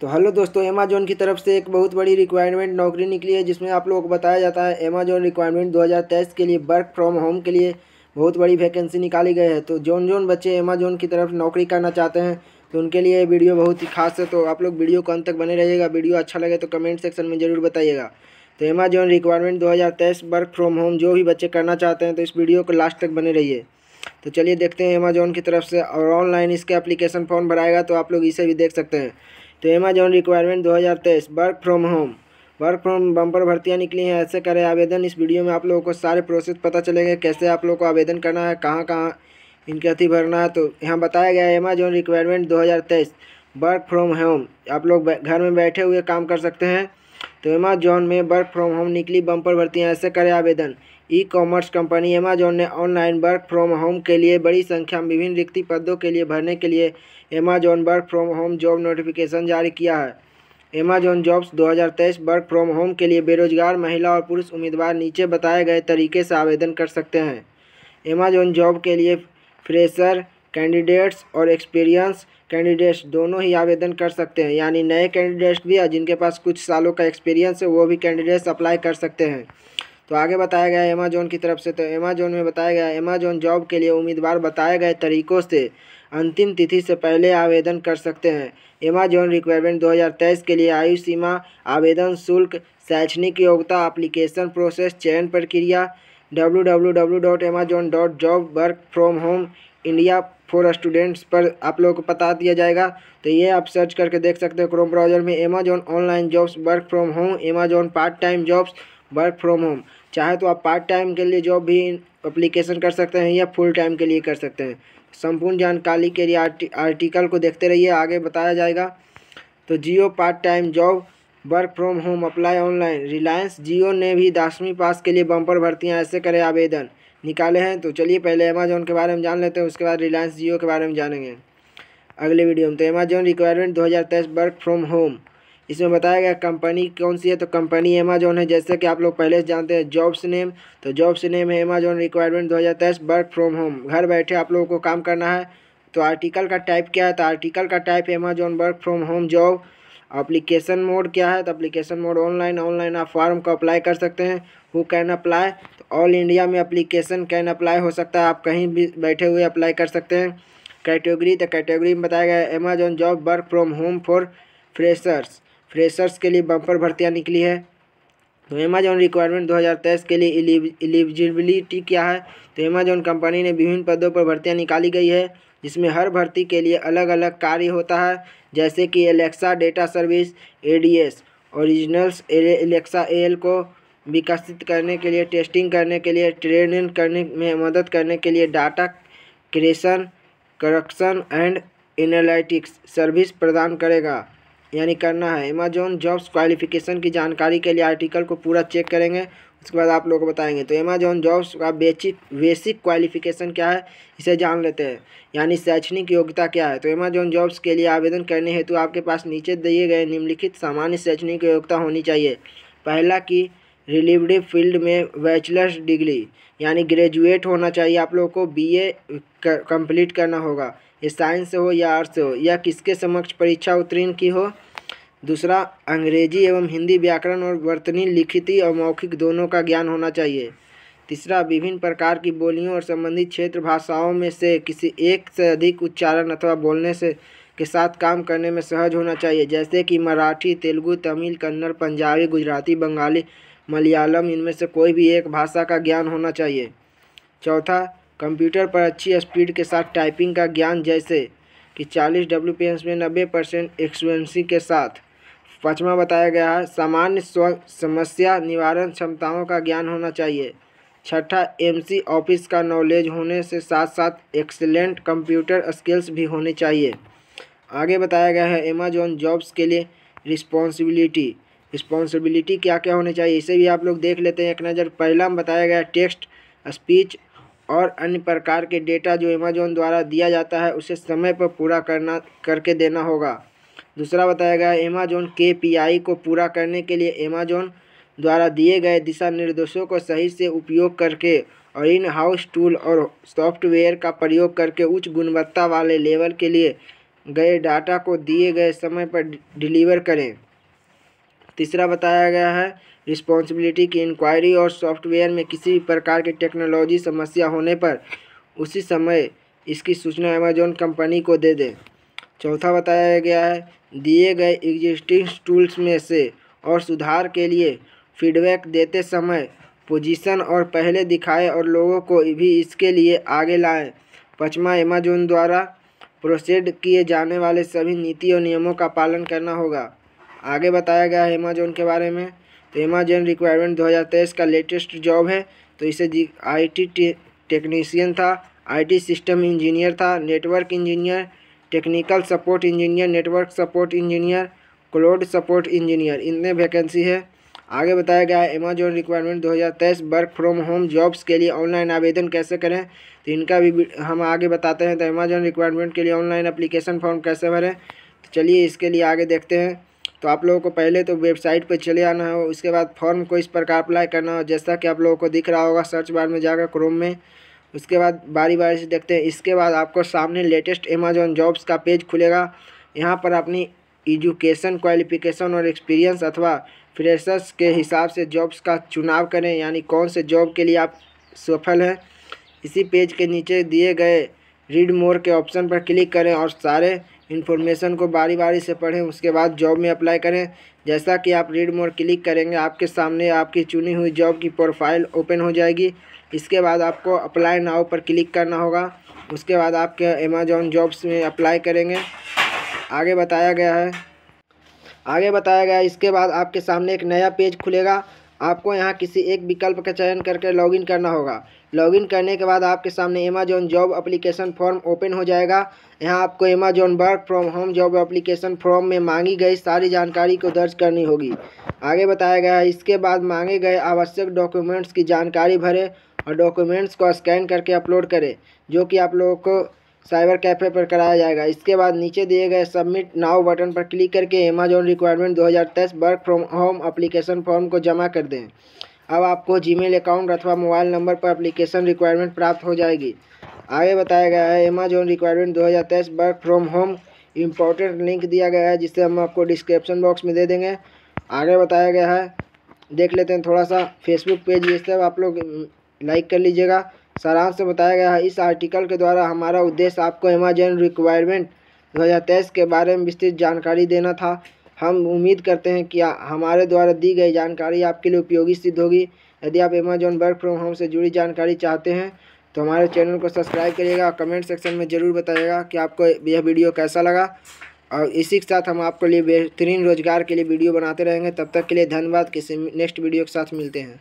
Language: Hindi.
तो हेलो दोस्तों, अमेज़न की तरफ से एक बहुत बड़ी रिक्वायरमेंट नौकरी निकली है जिसमें आप लोगों को बताया जाता है अमेज़न रिक्वायरमेंट 2023 के लिए वर्क फ्रॉम होम के लिए बहुत बड़ी वैकेंसी निकाली गई है। तो जोन बच्चे अमेज़न की तरफ नौकरी करना चाहते हैं तो उनके लिए वीडियो बहुत ही खास है। तो आप लोग वीडियो को अंत तक बने रहिएगा। वीडियो अच्छा लगे तो कमेंट सेक्शन में ज़रूर बताइएगा। तो Amazon requirement 2023 work from home जो भी बच्चे करना चाहते हैं तो इस वीडियो को लास्ट तक बने रहिए। तो चलिए देखते हैं अमेज़न की तरफ से, और ऑनलाइन इसके एप्लीकेशन फॉर्म भराएगा तो आप लोग इसे भी देख सकते हैं। तो Amazon requirement 2023 work from bumper भर्तियां निकली हैं। ऐसे करें आवेदन। इस वीडियो में आप लोगों को सारे प्रोसेस पता चलेंगे, कैसे आप लोगों को आवेदन करना है, कहाँ कहाँ इनके अति भरना है। तो यहाँ बताया गया है Amazon requirement 2023 work from home. आप लोग घर में बैठे हुए काम कर सकते हैं। तो अमेज़न में वर्क फ्रॉम होम निकली बम्पर भर्तियां। ऐसे करें आवेदन। ई कॉमर्स कंपनी अमेज़न ने ऑनलाइन वर्क फ्रॉम होम के लिए बड़ी संख्या में विभिन्न रिक्त पदों के लिए भरने के लिए Amazon work from home job notification जारी किया है। Amazon jobs 2023 work from home के लिए बेरोजगार महिला और पुरुष उम्मीदवार नीचे बताए गए तरीके से आवेदन कर सकते हैं। अमेज़न जॉब के लिए फ्रेशर कैंडिडेट्स और एक्सपीरियंस कैंडिडेट्स दोनों ही आवेदन कर सकते हैं। यानी नए कैंडिडेट्स भी है जिनके पास कुछ सालों का एक्सपीरियंस है, वो भी कैंडिडेट्स अप्लाई कर सकते हैं। तो आगे बताया गया है अमेज़न की तरफ से। तो अमेज़न में बताया गया है अमेज़न जॉब के लिए उम्मीदवार बताए गए तरीकों से अंतिम तिथि से पहले आवेदन कर सकते हैं। अमेज़न रिक्वायरमेंट 2023 के लिए आयु सीमा, आवेदन शुल्क, शैक्षणिक योग्यता, एप्लीकेशन प्रोसेस, चयन प्रक्रिया www.amazon.job work from home India for students पर आप लोगों को बता दिया जाएगा। तो ये आप सर्च करके देख सकते हो क्रोम ब्राउज़र में Amazon online jobs work from home, Amazon part time jobs work from home. चाहे तो आप पार्ट टाइम के लिए जॉब भी एप्लीकेशन कर सकते हैं या फुल टाइम के लिए कर सकते हैं। संपूर्ण जानकारी के लिए आर्टिकल को देखते रहिए, आगे बताया जाएगा। तो Jio part time job work from home apply online. Reliance Jio ने भी 10वीं पास के लिए बम्पर भर्तियां ऐसे करें आवेदन निकाले हैं। तो चलिए पहले अमेज़न के बारे में जान लेते हैं, उसके बाद रिलायंस जियो के बारे में जानेंगे अगले वीडियो में। तो Amazon requirement 2023 work from home, इसमें बताया गया कंपनी कौन सी है। तो कंपनी अमेज़न है, जैसे कि आप लोग पहले से जानते हैं। जॉब्स नेम, तो जॉब्स नेम है Amazon requirement 2023 work from home. घर बैठे आप लोगों को काम करना है। तो आर्टिकल का टाइप क्या है। तो आर्टिकल का टाइप है Amazon work from home job. Application mode क्या है। तो एप्लीकेशन मोड ऑनलाइन आप फॉर्म को अप्लाई कर सकते हैं। हु कैन अप्लाई, तो ऑल इंडिया में एप्लीकेशन कैन अप्लाई हो सकता है, आप कहीं भी बैठे हुए अप्लाई कर सकते हैं। कैटेगरी, तो कैटेगरी में बताया गया है Amazon job work from home for freshers के लिए बम्पर भर्तियां निकली है। तो अमेज़न रिक्वायरमेंट 2023 के लिए एलिजिबिलिटी क्या है। तो अमेज़न कंपनी ने विभिन्न पदों पर भर्तियां निकाली गई है, जिसमें हर भर्ती के लिए अलग अलग कार्य होता है, जैसे कि Alexa data service, ADS originals, Alexa L को विकसित करने के लिए, टेस्टिंग करने के लिए, ट्रेनिंग करने में मदद करने के लिए, data creation, correction and analytics service प्रदान करेगा, यानी करना है। अमेज़न जॉब्स क्वालिफिकेशन की जानकारी के लिए आर्टिकल को पूरा चेक करेंगे, उसके बाद आप लोगों को बताएंगे। तो अमेज़न जॉब्स का बेसिक क्वालिफिकेशन क्या है, इसे जान लेते हैं, यानी शैक्षणिक योग्यता क्या है। तो अमेज़न जॉब्स के लिए आवेदन करने हेतु आपके पास नीचे दिए गए निम्नलिखित सामान्य शैक्षणिक योग्यता होनी चाहिए। पहला कि रिलेवेंट फील्ड में बैचलर्स डिग्री, यानी ग्रेजुएट होना चाहिए आप लोगों को, बीए कंप्लीट करना होगा। ये साइंस से हो या आर्ट्स से हो, या किसके समक्ष परीक्षा उत्तीर्ण की हो। दूसरा, अंग्रेजी एवं हिंदी व्याकरण और वर्तनी, लिखिती और मौखिक दोनों का ज्ञान होना चाहिए। तीसरा, विभिन्न प्रकार की बोलियों और संबंधित क्षेत्र भाषाओं में से किसी एक से अधिक उच्चारण अथवा बोलने से के साथ काम करने में सहज होना चाहिए, जैसे कि मराठी, तेलुगु, तमिल, कन्नड़, पंजाबी, गुजराती, बंगाली, मलयालम, इनमें से कोई भी एक भाषा का ज्ञान होना चाहिए। चौथा, कंप्यूटर पर अच्छी स्पीड के साथ टाइपिंग का ज्ञान, जैसे कि 40 WPS में 90% एक्सुएंसी के साथ। पाँचवा बताया गया है सामान्य समस्या निवारण क्षमताओं का ज्ञान होना चाहिए। छठा, MC ऑफिस का नॉलेज होने से साथ साथ एक्सीलेंट कंप्यूटर स्किल्स भी होने चाहिए। आगे बताया गया है अमेज़न जॉब्स के लिए रिस्पॉन्सिबिलिटी क्या क्या होने चाहिए, इसे भी आप लोग देख लेते हैं एक नज़र। पहला में बताया गया टेक्स्ट, स्पीच और अन्य प्रकार के डेटा जो अमेज़न द्वारा दिया जाता है उसे समय पर पूरा करके देना होगा। दूसरा बताया गया है अमेज़न KPI को पूरा करने के लिए अमेज़न द्वारा दिए गए दिशा निर्देशों को सही से उपयोग करके और इन हाउस टूल और सॉफ्टवेयर का प्रयोग करके उच्च गुणवत्ता वाले लेवल के लिए गए डाटा को दिए गए समय पर डिलीवर करें। तीसरा बताया गया है रिस्पॉन्सिबिलिटी की इंक्वायरी और सॉफ्टवेयर में किसी भी प्रकार की टेक्नोलॉजी समस्या होने पर उसी समय इसकी सूचना अमेजॉन कंपनी को दे दें। चौथा बताया गया है दिए गए एग्जिस्टिंग टूल्स में से और सुधार के लिए फीडबैक देते समय पोजीशन और पहले दिखाए और लोगों को भी इसके लिए आगे लाएं। पाँचवा अमेजॉन द्वारा प्रोसेड किए जाने वाले सभी नीति और नियमों का पालन करना होगा। आगे बताया गया है अमेजॉन के बारे में। तो अमेजॉन रिक्वायरमेंट 2023 का लेटेस्ट जॉब है। तो इसे IT टेक्नीशियन था, IT सिस्टम इंजीनियर था, network engineer, technical support engineer, network support engineer, cloud support engineer, इतने वैकेंसी है। आगे बताया गया है Amazon requirement 2023 work from home jobs के लिए ऑनलाइन आवेदन कैसे करें, तो इनका भी हम आगे बताते हैं। तो अमेजॉन रिक्वायरमेंट के लिए ऑनलाइन एप्लीकेशन फॉर्म कैसे भरें, तो चलिए इसके लिए आगे देखते हैं। तो आप लोगों को पहले तो वेबसाइट पर चले आना हो, उसके बाद फॉर्म को इस प्रकार अप्लाई करना हो जैसा कि आप लोगों को दिख रहा होगा सर्च बार में जाकर क्रोम में। उसके बाद बारी बारी से देखते हैं। इसके बाद आपको सामने लेटेस्ट अमेजॉन जॉब्स का पेज खुलेगा। यहाँ पर अपनी एजुकेशन, क्वालिफिकेशन और एक्सपीरियंस अथवा फ्रेशर्स के हिसाब से जॉब्स का चुनाव करें, यानी कौन से जॉब के लिए आप सफल हैं। इसी पेज के नीचे दिए गए रीड मोर के ऑप्शन पर क्लिक करें और सारे इन्फॉर्मेशन को बारी बारी से पढ़ें, उसके बाद जॉब में अप्लाई करें। जैसा कि आप रीड मोर क्लिक करेंगे आपके सामने आपकी चुनी हुई जॉब की प्रोफाइल ओपन हो जाएगी। इसके बाद आपको अप्लाई नाउ पर क्लिक करना होगा। उसके बाद आपके अमेजॉन जॉब्स में अप्लाई करेंगे। आगे बताया गया है इसके बाद आपके सामने एक नया पेज खुलेगा। आपको यहाँ किसी एक विकल्प का चयन करके लॉगिन करना होगा। लॉगिन करने के बाद आपके सामने Amazon job application form open हो जाएगा। यहाँ आपको Amazon work from home job application form में मांगी गई सारी जानकारी को दर्ज करनी होगी। आगे बताया गया है इसके बाद मांगे गए आवश्यक डॉक्यूमेंट्स की जानकारी भरें और डॉक्यूमेंट्स को स्कैन करके अपलोड करें, जो कि आप लोगों को साइबर कैफ़े पर कराया जाएगा। इसके बाद नीचे दिए गए सबमिट नाउ बटन पर क्लिक करके Amazon requirement 2023 work from home application form को जमा कर दें। अब आपको जीमेल अकाउंट अथवा मोबाइल नंबर पर एप्लीकेशन रिक्वायरमेंट प्राप्त हो जाएगी। आगे बताया गया है Amazon requirement 2023 work from home important link दिया गया है, जिसे हम आपको डिस्क्रिप्शन बॉक्स में दे देंगे। आगे बताया गया है, देख लेते हैं थोड़ा सा फेसबुक पेज, ये सब आप लोग लाइक कर लीजिएगा। सारांश से बताया गया है इस आर्टिकल के द्वारा हमारा उद्देश्य आपको अमेजॉन रिक्वायरमेंट 2023 के बारे में विस्तृत जानकारी देना था। हम उम्मीद करते हैं कि हमारे द्वारा दी गई जानकारी आपके लिए उपयोगी सिद्ध होगी। यदि आप अमेजॉन वर्क फ्रॉम होम से जुड़ी जानकारी चाहते हैं तो हमारे चैनल को सब्सक्राइब करिएगा। कमेंट सेक्शन में ज़रूर बताइएगा कि आपको यह वीडियो कैसा लगा, और इसी के साथ हम आपके लिए बेहतरीन रोजगार के लिए वीडियो बनाते रहेंगे। तब तक के लिए धन्यवाद। किसी नेक्स्ट वीडियो के साथ मिलते हैं।